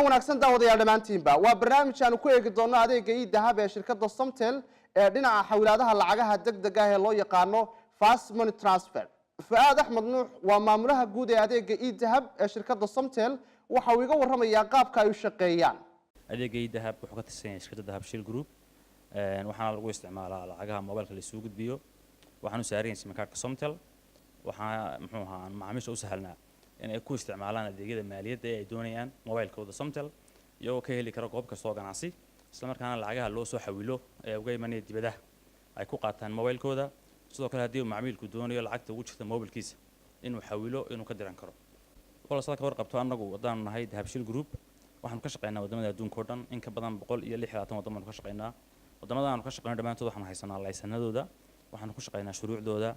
kulan wanaagsan daawadayaal dhamaantiinba waa barnaamij aan ku eegi doono adeega dahab ee shirkadda Somtel ee dhinaca xawlaadaha lacagaha degdega ah ee loo yaqaano Fast Money Transfer. Fuad Ahmed Nuux waa maamulaha guud ee adeega dahab ee shirkadda Somtel waxa uu iga warramayaa qaabka ay u shaqeeyaan. adeega dahab wuxuu ka tirsan yahay shirkadda Dahab Shield Group waxaana lagu isticmaalaa lacagaha mobilka la isugu gudbiyo waxaanu saareen simkaarka Somtel waxa muxuu ahaa macaamiisha u sahlnaa in ay ku isticmaalaan adeegyada maaliyadda ee ay doonayaan mobilkooda Somtel iyagoo ka heli kara goob kasta oo ganacsi isla markaana lacagaha loo soo xawilo ee uga imanaya dibadaha ay ku qaataan mobilkooda sidoo kale haddii macaamilku doonayo lacagta ugu jirta mobilkiisa inuu xawilo inuu ka diran karo qoladda ka warqabto anagu wadaan nahay Dahab Shield Group waxaan ka shaqeynaa wadamada adduunka oo dhan in ka badan 126 wadamo ka shaqeynaa wadamada aan ka shaqeynaa dhamaantood waxaan haysanaa laysanadooda waxaan ku shaqeynaa shuruucdooda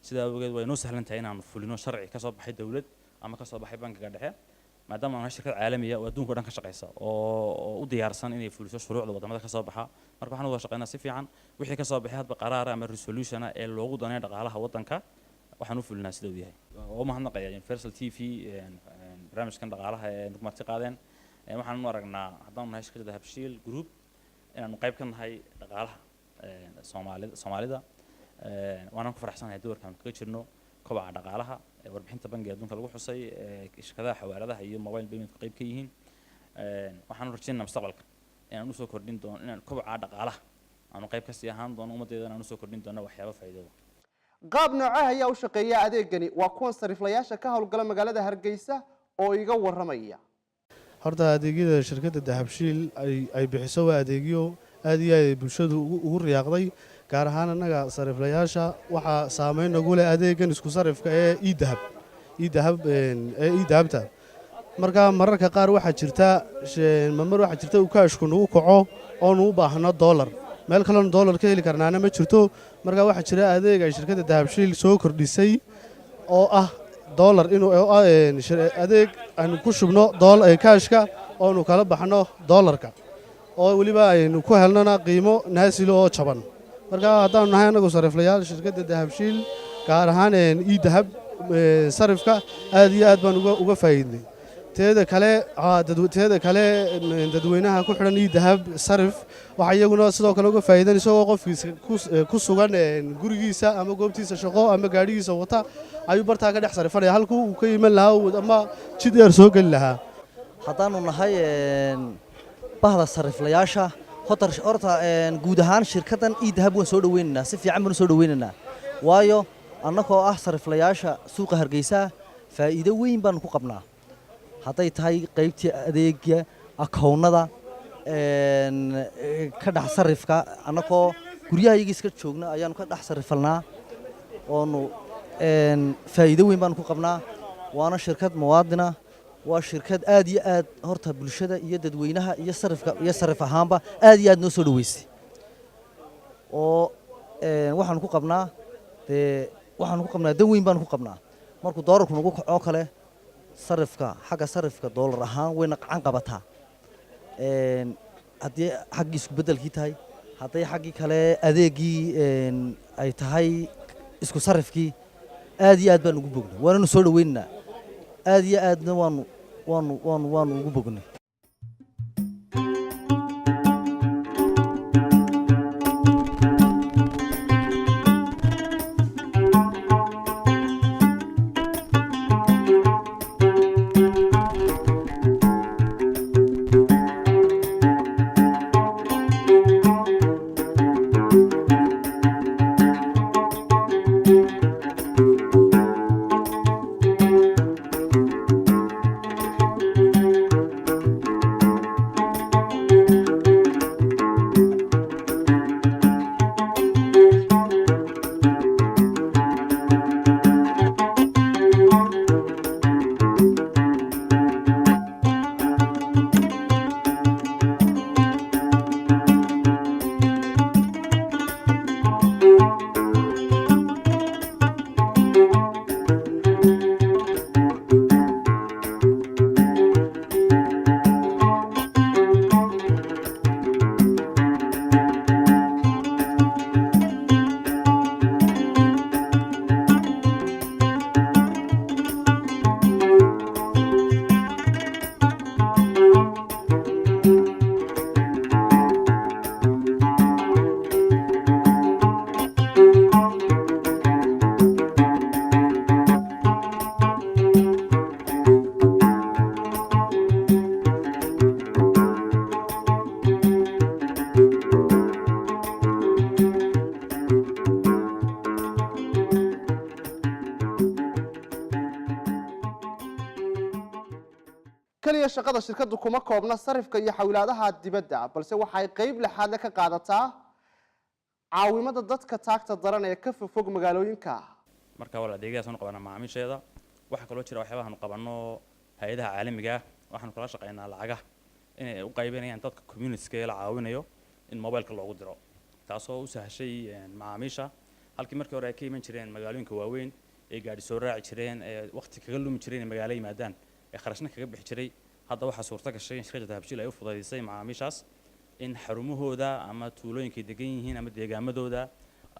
sida awgeed way noo sahlan tahay inaan fulino sharci ka soo baxay dawlad ama ka soo baxay bankiga dhexe maadaama aan shirkad caalami ah oo adduunka oo dhan ka shaqeysa oo u diyaarsan inay fuliso shuruucda wadamada ka soo baxa marka waxaan wada shaqeynaa si fiican wixii ka soo baxay hadba qaraar ama resolution ee loogu danayo dhaqaalaha wadanka waxaan u fulinaa sida uu yahay oo ma hadnaqaya Universal TV barnaamijkan dhaqaalaha ee nuqmati qaadeen waxaan u aragnaa haddaan nahay shirkadda Dahab Shield Group inaan qayb ka nahay dhaqaalaha Soomaalida waana ku faraxsanahay doorkan kaga jirno kobaca dhaqaalaha warbixinta bangiga adduunka lagu xusay shirkadaha xawaaladaha iyo mobile payment qayb ka yihiin waxaan rajaynayaa mustaqbalka inaan u soo kordhin doono inaan kobaca dhaqaalaha aanu qayb ka sii ahaan doono ummadeeda inaan u soo kordhin doono waxyaabo faa'iido qaab noocah ayaa u shaqeeya adeegani waa kuwan sariflayaasha ka howlgala magaalada Hargeysa oo iga warramaya horta adeegyada shirkadda Dahab Shield ay bixiso waa adeegyo aad iyo aad bulshadu ugu riyaaqday gaar ahaan anaga sariflayaasha waxa saameyn ugu leh adeegan isku sarifka ee dahabta marka mararka qaar waxa jirta uu kaashku nagu kaco oo nu u baahno dollar meel kale oo dollar ka heli karnaana ma jirto marka waxa jira adeeg ay shirkadda Dahab Shield soo kordhisay oo ah dollar inuu adeeg aan ku shubno kaashka oo nu kala baxno dollarka oo waliba aynu ku helnana qiimo naasilo oo jaban marka haddaan nahay anagu sariflayaal shirkadda Dahab Shield gaar ahaan dahab sarifka aad iyo aad baan uga faa'iidnay teeda kale dadweynaha ku xiran dahab sarif waxa iyaguna sidoo kale uga faa'iideen isagoo qofkiisa ku sugan gurigiisa ama goobtiisa shaqo ama gaadhigiisa wata ayuu bartaa ka dhex sarifanaya halkuu uu ka iman lahaa ama jid dheer soo geli lahaa haddaanu nahay bahda sariflayaasha horta guud ahaan shirkaddan dahab waan soo dhaweynaynaa si fiican baan soo dhaweynaynaa waayo annagoo ah sariflayaasha suuqa Hargeysa faa'iido weyn baan ku qabnaa hadday tahay qaybtii adeegga akoonnada ka dhex sarifka annagoo guryahayaga iska joogna ayaanu ka dhex sarifalnaa oonu faa'iido weyn baan ku qabnaa waana shirkad muwaadina waa shirkad aad iyo aad horta bulshada iyo dadweynaha iyo sarif ahaanba aad iyo aad noo soo dhaweysay oo waxaan ku qabnaa dan weyn baan ku qabnaa markuu doolarku nagu kaco kale xagga sarifka doolar ahaan wayna qacan qabataa haddii xaggii isku beddelkii tahay hadday xaggii kale adeeggii ay tahay isku sarifkii aad iyo aad baan ugu bognay waananu soo dhaweynaynaa aad iyo aadna waanu ugu bognay kaliya shaqada shirkadu kuma koobna sarifka iyo xawlaadaha dibadda balse waxay qayb lixaad ka qaadataa caawimada dadka taagta daran ee ka fog magaalooyinka marka wala adeegyadaas aan qabanaa macaamiisheeda waxa kale oo jira waxyaabaha aan qabanno hay'adaha caalamiga ah waxaan kala shaqeynaa lacagaha inay u qaybinayaan dadka community-ga la caawinayo in mobilka loogu diro taasoo u sahashay macaamiisha halkii markii hore ay ka iman jireen magaalooyinka waaweyn ee gaari soo raaci jireen ee waqti kaga lumi jireen in magaalo yimaadaan ee kharashna kaga bixi jiray hadda waxa suurta gashay in shirkadda Dahabshiil ay u fududeysay macaamiishaas in xarumahooda ama tuulooyinka degan yihiin ama deegaamadooda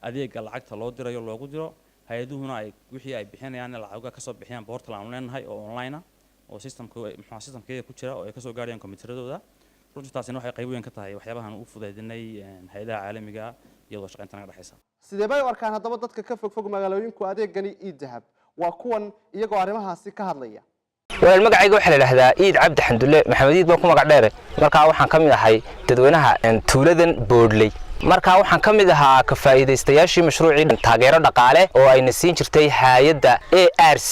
adeega lacagta loo dirayo loogu diro hay'aduhuna ay wixii ay bixinayaan lacagaha ka soo bixiyaan portal aan leenahay oo online ah oo systemkeeda ku jira oo ay ka soo gaarayaan kombiyuutarradooda runtii taasina waxay qayb weyn ka tahay waxyaabahan u fududeynay hay'adaha caalamiga ah iyadoo shaqaynta naga dhaxaysa sidee bay u arkaan haddaba dadka ka fog magaalooyinku adeegani dahab waa kuwan iyagoo arrimahaasi ka hadlaya wal magacayga waxa la yiraahdaa Iid Cabdi Xandulle Maxamediid baa ku magac dheer marka waxaan kamid ahay dadweynaha tuuladan Boodley marka waxaan kamid ahaa ka faa'iideystayaashii mashruucii taageero dhaqaale oo ay nasiin jirtay hay'adda ARC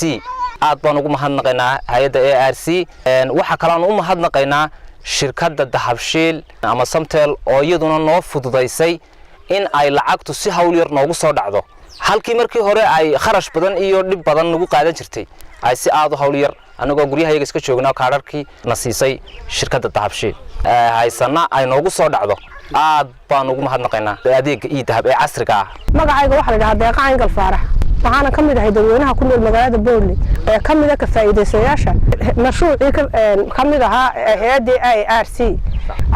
aad baan ugu mahadnaqaynaa hay'adda ARC waxa kale aan u mahadnaqaynaa shirkadda Dahabshiil ama Somtel oo iyaduna noo fududeysay in ay lacagtu si hawl yar noogu soo dhacdo halkii markii hore ay kharash badan iyo dhib badan nagu qaadan jirtay ay si aad u hawl yar anagoo guryahayaga iska joognaa kaararkii nasiisay shirkadda Dahabshiil haysana ay noogu soo dhacdo aad baan ugu mahadnaqaynaa adeega dahab ee casriga ah magacayga waxa la yiraahdaa Deeqaan Gal Faarax waxaana kamid ahay dadweynaha ku nool magaalada Boodley ee kamid ah ka faa'iideystayaasha mashruucii kamid ahaa hay'adda ARC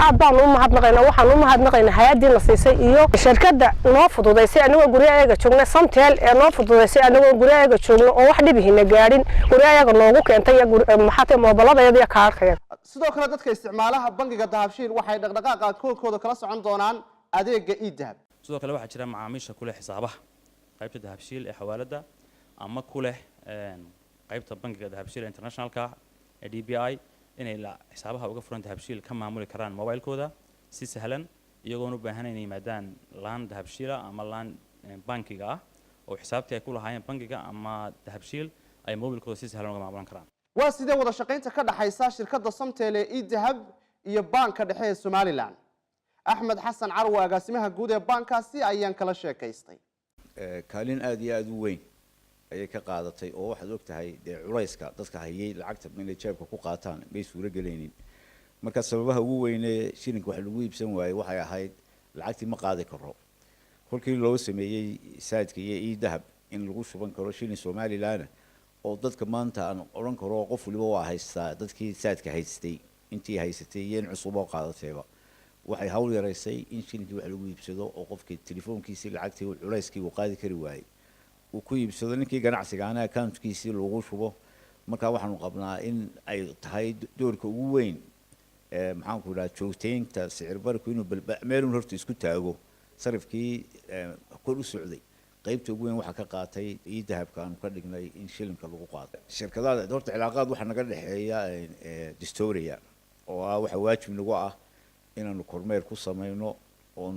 aad baan u mahadnaqaynaa waxaan u mahadnaqaynaa hay'adii la siisay iyo shirkadda noo fududeysay anagoo guryahayaga joogna Somtel ee noo fududeysay anagoo guryahayaga joogna oo wax dhibihina gaarin guryahayaga noogu keentay maxaatay moobiladayada iyo kaarkayga sidoo kale dadka isticmaalaha bangiga Dahabshiil waxay dhaqdhaqaaqa koodkooda kala socon doonaan adeega dahab sidoo kale waxaa jira macaamiisha ku leh xisaabaha qaybta Dahabshiil ee xawaalada ama ku leh qaybta bangiga Dahabshiil internationalka ee DBI inay xisaabaha uga furan Dahabshiil ka maamuli karaan mobilkooda si sahlan iyagoon u baahanayn yimaadaan laan Dahabshiil ama laan bankiga ah oo xisaabtii ay ku lahaayeen bangiga ama Dahabshiil ay mobilkooda si sahlan uga maamulan karaan waa sidee wada shaqaynta ka dhaxaysa shirkadda Somtel ee dahab iyo banka dhexe ee Somaliland Axmed Xasan Carwa agaasimaha guud ee bankaasi ayaan kala sheekaystay kaalin aad iyo aad u weyn ayay ka qaadatay oo waxaad ogtahay culayska dadka hayay lacagta inay jeebka ku qaataan bay suura galeenin marka sababaha ugu weyn ee shilinka wax lagu iibsan waayay waxay ahayd lacagtii ma qaadi karo kolkii loo sameeyay saadka iyo dahab in lagu shuban karo shilin Somaliland oo dadka maanta aan oran karo qof waliba waa haystaa dadkii saadka haystay intii haysatay yeen cusub oo qaadatayba waxay hawl yaraysay in shilinka wax lagu iibsado oo qofkii telefoonkiisa lacagtii culayskii uu qaadi kari waayay uu ku iibsado ninkii ganacsiga ana accountkiisa lagu shubo marka waxaanu qabnaa in ay tahay doorka ugu weyn maxaan ku raad joogteynta sicir barku inuu meelun horta isku taago sarifkii kor u socday qaybta ugu weyn waxa ka qaatay dahabka aan ka dhignay in shilinka lagu qaado shirkadaha horta cilaaqaad waxa naga dhaxeeya Distoria oo waxa waajib nagu ah inaanu kormeer ku sameeyno oo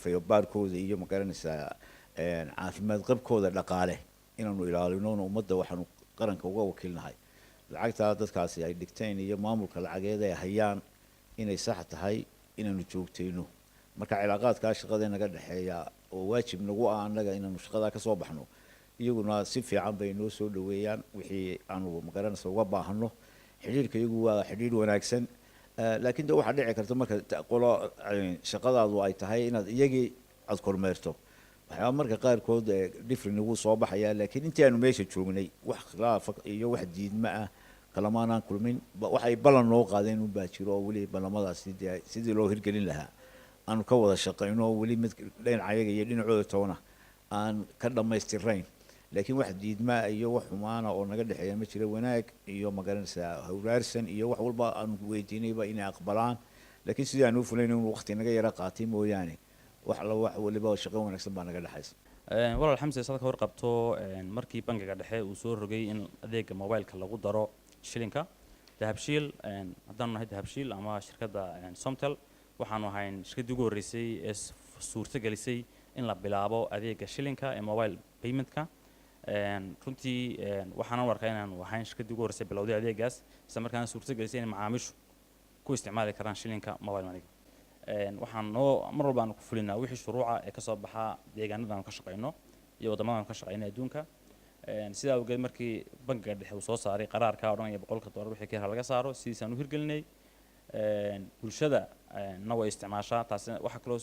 fayobaarkooda iyo magaranaysaa caafimaad qabkooda dhaqaale inaanu ilaalino ummadda waxaanu qaranka uga wakiilnahay lacagta dadkaasi ay dhigteen iyo maamulka lacageed ay hayaan inay sax tahay inaanu joogteyno marka cilaaqaadka shaqada naga dhaxeeya oo waajib nagu ah anaga inaanu shaqada ka soo baxno iyaguna si fiican bay noo soo dhaweeyaan wixii aanu magaranaysaa uga baahano xiriirka iyagu waa xiriir wanaagsan laakiin waxa dhici karta marka qolo shaqadaadu ay tahay inaad iyagii aad kormeerto waxaa marka qaarkood different ugu soo baxaya laakiin intii aanu meesha joognay wax khilaaf iyo wax diidma ah kalamaanaan kulmin waxay balan noo qaadeen u baajiro oo wali balamadaasi sidii loo hirgelin lahaa aanu ka wada shaqeyno wali mid dhinacayaga iyo dhinacooda toona aan ka dhamaystirayn laakiin wax diidma iyo wax xumaana oo naga dhaxeeya ma jira wanaag iyo magaranaysaa hawraarsan iyo wax walba aan weydiinayba inay aqbalaan laakiin sidii aan u fulayno inuu waqti naga yara qaatay mooyaane wax waliba shaqo wanaagsan baa naga dhaxaysa walaal xamse sadka hor qabto markii bangiga dhexe uu soo rogay in adeega mobilka lagu daro shilinka Dahabshiil haddaan nahay Dahabshiil ama shirkadda Somtel waxaanu ahayn shirkaddii ugu horeysay ee suurta gelisay in la bilaabo adeega shilinka ee mobile paymentka runtii waxaan u arkaa inaan waxaan shirkaddii ugu horreysay bilowday adeegaas isla markaana suurtagelisay inay macaamiishu ku isticmaali karaan shilinka mobile money waxaan mar walba aan ku fulinaa wixii shuruuca ee ka soo baxa deegaanada aan ka shaqeyno iyo waddamada aan ka shaqeyno adduunka sidaa awgeed markii bangiga dhexe uu soo saaray qaraarka odhanaya $100 wixii ka laga saaro sidiisaan u hirgelinay bulshada na way isticmaashaa taasi waxaa kaloo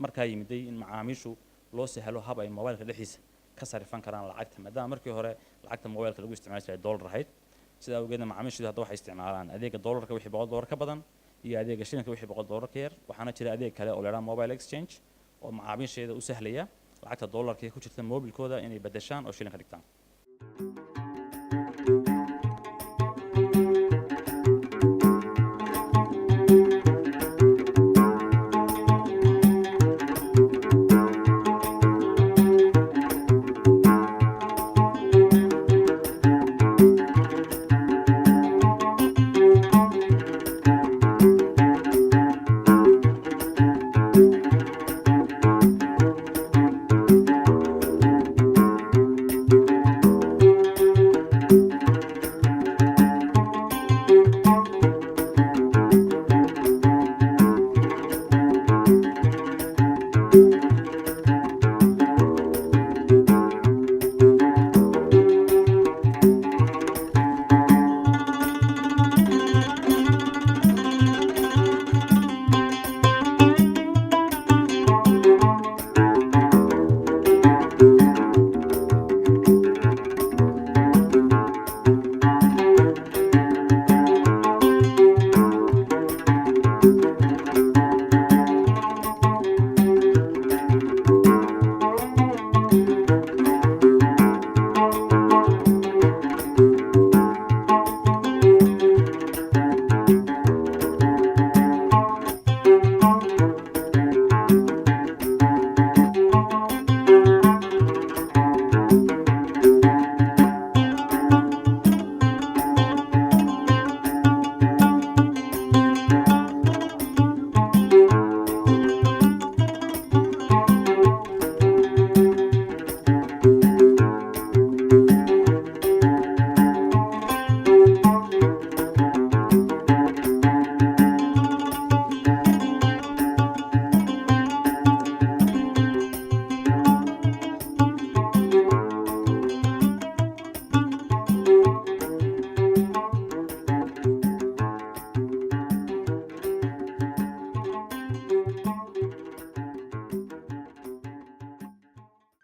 markaa yimiday in macaamiishu loo sahlo hab ay mobileka dhexdiisa ka sarifan karaan lacagta maadaama markii hore lacagta mobileka lagu isticmaali jiray dollar ahayd sidaa awgeedna macaamiishu hadda waxay isticmaalaan adeega dollarka wixii $100 ka badan iyo adeega shilinka wixii $100 ka yar waxaana jira adeeg kale oo la yidhaha mobile exchange oo macaamiisheeda u sahlaya lacagta dollarka ee ku jirta mobilkooda inay bedeshaan oo shilinka dhigtaan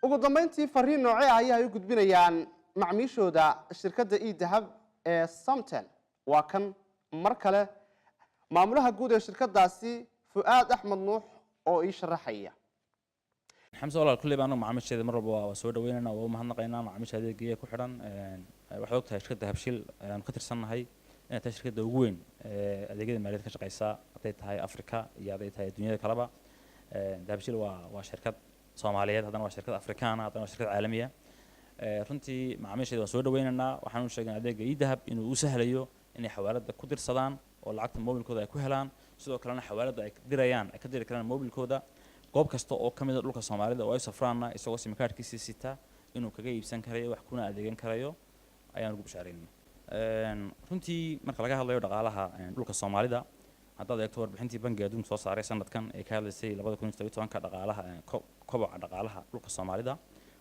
ugu dambeyntii fariin noocee ah ayay u gudbinayaan macmiishooda shirkadda e-dahab ee Somtel waa kan mar kale maamulaha guud ee shirkadaasi Fuaad Axmed Nuux oo ii sharaxaya xamse walaal kulli baan macaamiisheeda mar walba waa soo dhaweynaa oo mahadnaqaynaa macaamiisha adeegaya ku xiran waxay ogtahay shirkadda habshil aan ka tirsanahay inay tahay shirkadda ugu weyn ee adeegyada maaliyadeed ka shaqeysa haday tahay Afrika iyo haday tahay dunyada kaleba habshil waa shirkad Soomaaliyeed haddana waa shirkad Afrikaan haddana waa shirkad caalamiya runtii macaamiisheeda waan soo dhaweynaynaa waxaan u sheegnaa adeega e-dahab inuu u sahlayo inay xawaalada ku dirsadaan oo lacagta mobilkooda ay ku helaan sidoo kalena xawaalada ay dirayaan ay ka diri karaan mobilkooda goob kasta oo kamid ah dhulka Soomaalida oo ay safraana isagoo sim cardkiisa sita inuu kaga iibsan karayo wax kuna adeegan karayo ayaan ugu bashaareynaa runtii marka laga hadlayo dhaqaalaha dhulka Soomaalida haddaad eegto warbixintii bangiga adduunka soo saaray sanadkan ee ka hadlaysay 2017 dhaqaalaha koboca dhaqaalaha dhulka Soomaalida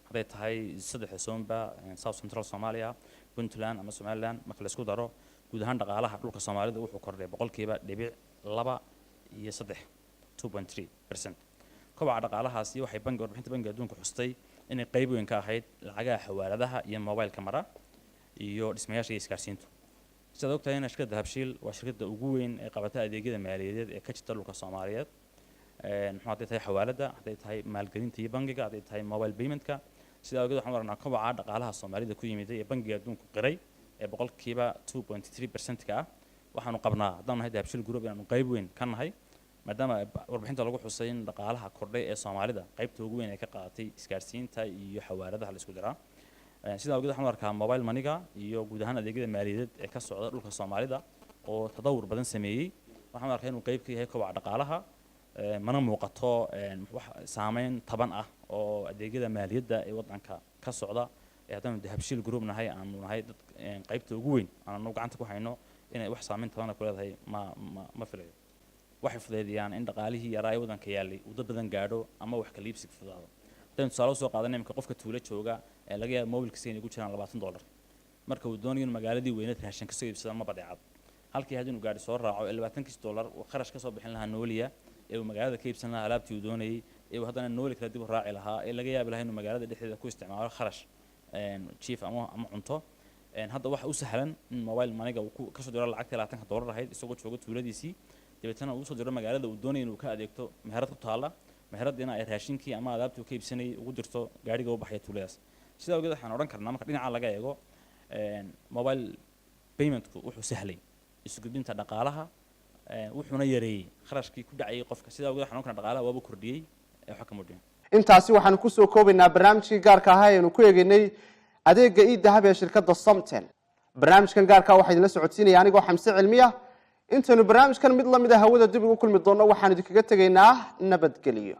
haday tahay saddex zoonba South Central Somalia Puntland ama Somaliland marka la isku daro guud ahaan dhaqaalaha dhulka Soomaalida wuxuu kordhay 2.3 iyo 2.3% koboca dhaqaalahaasi waxay warbixinta bangiga adduunka xustay inay qayb weyn ka ahayd lacagaha xawaaladaha iyo mobilka mara iyo dhismayaasha isgaarsiintu sidoo ogtahay in shirkadda habshil waa shirkadda ugu weyn ee qabata adeegyada maaliyadeed ee ka jirta dhulka Soomaaliyeed haday tahay xawaalada haday tahay maalgelinta iyo bangiga haday tahay mobile paymentka sidaa awgeed waxaan aragnaa koboca dhaqaalaha Soomaalida ku yimid ee bangiga adduunku qiray ee 2.3% ka ah waxaanu qabnaa haddaan nahay habshil group inaanu qayb weyn ka nahay maadaama warbixinta lagu xusay in dhaqaalaha kordhay ee Soomaalida qaybta ugu weyn ay ka qaadatay isgaarsiinta iyo xawaaladaha la isku diraa sidaa awgeed waxaan arkaa mobile money-ga iyo guud ahaan adeegyada maaliyadeed ee ka socda dhulka Soomaalida oo tadawur badan sameeyay waxaan arkaa inuu qayb ka yahay koboca dhaqaalaha mana muuqato wax saameyn taban ah oo adeegyada maaliyadda ee wadanka ka socda haddaan dahabshiil group nahay aanu nahay dad qaybta ugu weyn aanu gacanta ku hayno inay wax saameyn toona ku leedahay ma filayo waxay fudeediyaan in dhaqaalihii yaraa ee wadanka yaalay uu dad badan gaadho ama wax kala iibsiga fudaado hadaan tusaale soo qaadanay imka qofka tuulo jooga ee laga yaabo mobilkiisa inay ku jiraan $20 marka uu doonayo in magaaladii weyneed raashin ka soo iibsado ma badeecad halkii hadii uu gaari soo raaco $20 uu kharash ka soo bixin lahaa nooliya ee uu magaalada ka iibsan lahaa alaabtii uu doonayay ee uu haddana nooli kala dib u raaci lahaa ee laga yaabo lahaa inuu magaalada dhexdeeda ku isticmaalo kharash chief ama cunto hadda waxa u sahlan in mobile money-ga uu ka soo diro lacagta $20 ahayd isagoo jooga tuuladiisii dabeetana uu soo diro magaalada uu doonayo inuu ka adeegto meherad ku taala meheradina ay raashinkii ama alaabtii uu ka iibsanayay ugu dirto gaariga u baxaya tuuladaas sidaa ogeed waxaan odhan karnaa marka dhinaca laga eego mobile paymentku wuxuu sahlay isu gudbinta dhaqaalaha wuxuuna yareeyay kharashkii ku dhacay qofka sidaa ogeed waxaan odhan karnaa dhaqaalaha waaba kordhiyay waxa ka mudhiya intaasi waxaan ku soo koobaynaa barnaamijkii gaarka ahaa ee aanu ku eegaynay adeega e-dahab ee shirkadda Somtel barnaamijkan gaarka waxa idin la socodsiinaya anigoo Xamse Cilmiya intaanu barnaamijkan mid la mid ah hawada dib ugu kulmi doono waxaan idinkaga tagaynaa nabadgelyo